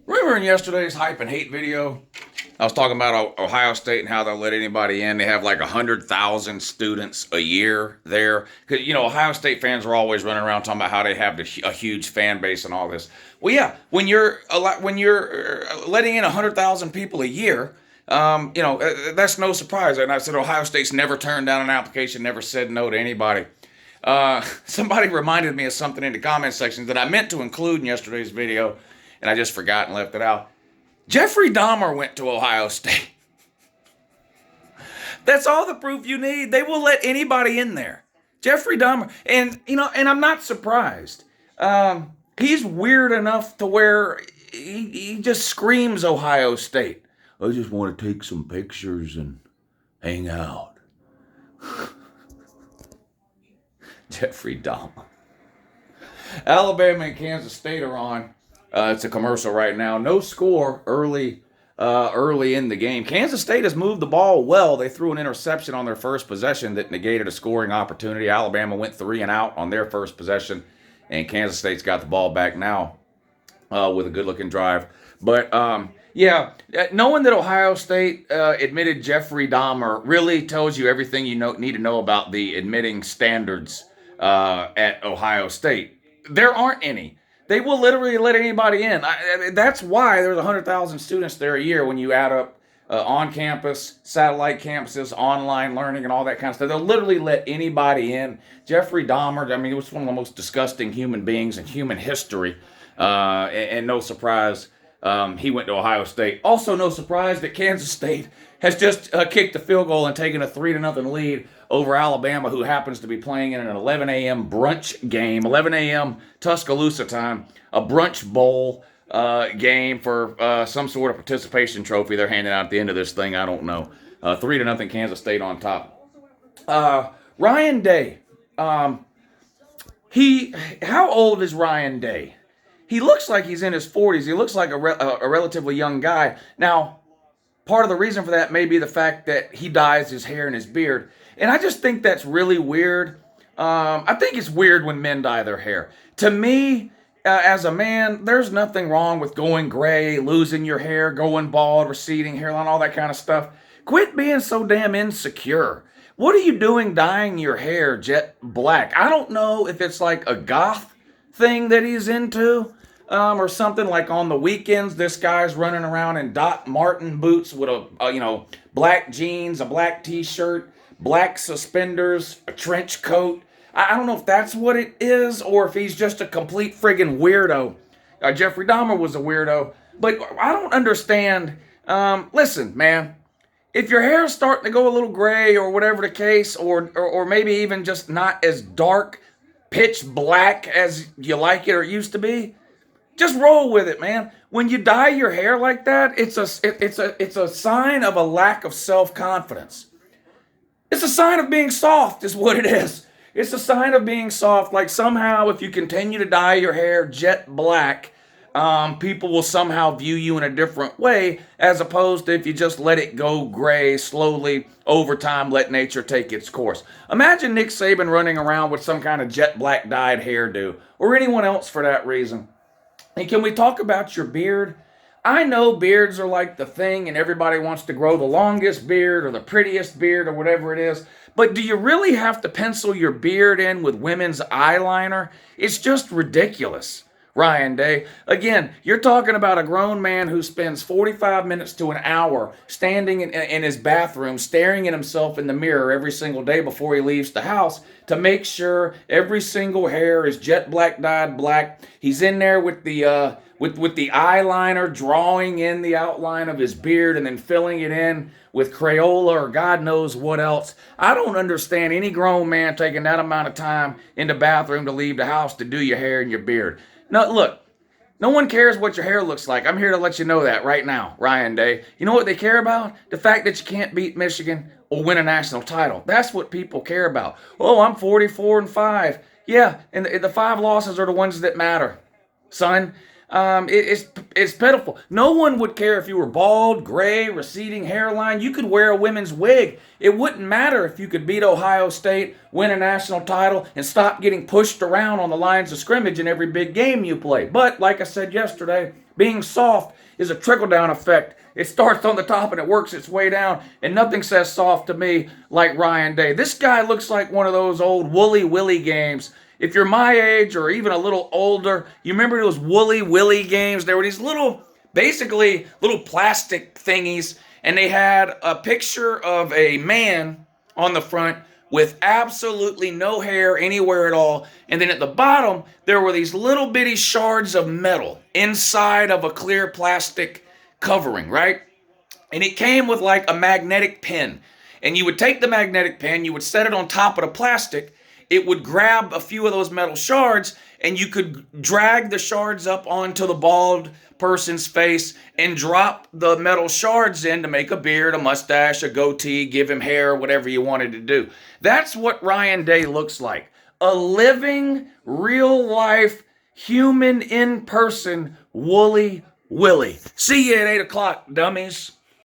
Remember in yesterday's hype and hate video, I was talking about Ohio State and how they'll let anybody in. They have like 100,000 students a year there. Because, Ohio State fans are always running around talking about how they have a huge fan base and all this. Well, yeah, when you're letting in 100,000 people a year, that's no surprise. And I said Ohio State's never turned down an application, never said no to anybody. Somebody reminded me of something in the comment section that I meant to include in yesterday's video, and I just forgot and left it out. Jeffrey Dahmer went to Ohio State. That's all the proof you need. They will let anybody in there. Jeffrey Dahmer. And I'm not surprised. He's weird enough to where he just screams Ohio State. I just want to take some pictures and hang out. Jeffrey Dahmer. Alabama and Kansas State are on. It's a commercial right now. No score early in the game. Kansas State has moved the ball well. They threw an interception on their first possession that negated a scoring opportunity. Alabama went 3 and out on their first possession, and Kansas State's got the ball back now with a good-looking drive. But, knowing that Ohio State admitted Jeffrey Dahmer really tells you everything you need to know about the admitting standards at Ohio State. There aren't any. They will literally let anybody in. That's why there's 100,000 students there a year when you add up on-campus, satellite campuses, online learning, and all that kind of stuff. They'll literally let anybody in. Jeffrey Dahmer, he was one of the most disgusting human beings in human history. And no surprise, he went to Ohio State. Also no surprise that Kansas State has just kicked a field goal and taken a 3-0 lead over Alabama, who happens to be playing in an 11 a.m. brunch game, 11 a.m. Tuscaloosa time, a brunch bowl game for some sort of participation trophy they're handing out at the end of this thing. I don't know. 3-0 Kansas State on top. Ryan Day. How old is Ryan Day? He looks like he's in his 40s. He looks like a relatively young guy. Now, part of the reason for that may be the fact that he dyes his hair and his beard. And I just think that's really weird. I think it's weird when men dye their hair. To me, as a man, there's nothing wrong with going gray, losing your hair, going bald, receding hairline, all that kind of stuff. Quit being so damn insecure. What are you doing dyeing your hair jet black? I don't know if it's like a goth thing that he's into. Or something like on the weekends, this guy's running around in Doc Martin boots with a black jeans, a black t-shirt, black suspenders, a trench coat. I don't know if that's what it is or if he's just a complete friggin' weirdo. Jeffrey Dahmer was a weirdo, but I don't understand. Listen, man, if your hair's starting to go a little gray or whatever the case, or maybe even just not as dark, pitch black as you like it or used to be, just roll with it, man. When you dye your hair like that, it's a sign of a lack of self-confidence. It's a sign of being soft, is what it is. It's a sign of being soft. Like somehow, if you continue to dye your hair jet black, people will somehow view you in a different way, as opposed to if you just let it go gray slowly over time, let nature take its course. Imagine Nick Saban running around with some kind of jet black dyed hairdo, or anyone else for that reason. And can we talk about your beard? I know beards are like the thing and everybody wants to grow the longest beard or the prettiest beard or whatever it is. But do you really have to pencil your beard in with women's eyeliner? It's just ridiculous. Ryan Day. Again, you're talking about a grown man who spends 45 minutes to an hour standing in his bathroom, staring at himself in the mirror every single day before he leaves the house to make sure every single hair is jet black dyed black. He's in there with the eyeliner, drawing in the outline of his beard and then filling it in with Crayola or God knows what else. I don't understand any grown man taking that amount of time in the bathroom to leave the house to do your hair and your beard. No, look, no one cares what your hair looks like. I'm here to let you know that right now, Ryan Day. You know what they care about? The fact that you can't beat Michigan or win a national title. That's what people care about. Oh, I'm 44-5. Yeah, and the 5 losses are the ones that matter, son. It's pitiful. No one would care if you were bald, gray, receding hairline. You could wear a women's wig. It wouldn't matter if you could beat Ohio State, win a national title, and stop getting pushed around on the lines of scrimmage in every big game you play. But like I said yesterday, being soft is a trickle-down effect. It starts on the top and it works its way down, and nothing says soft to me like Ryan Day. This guy looks like one of those old Wooly Willy games. If you're my age or even a little older, you remember those Wooly Willy games? There were these basically little plastic thingies, and they had a picture of a man on the front with absolutely no hair anywhere at all. And then at the bottom, there were these little bitty shards of metal inside of a clear plastic covering, right? And it came with like a magnetic pen. And you would take the magnetic pen, you would set it on top of the plastic, it would grab a few of those metal shards, and you could drag the shards up onto the bald person's face and drop the metal shards in to make a beard, a mustache, a goatee, give him hair, whatever you wanted to do. That's what Ryan Day looks like. A living, real-life, human, in-person, Wooly Willy. See you at 8 o'clock, dummies.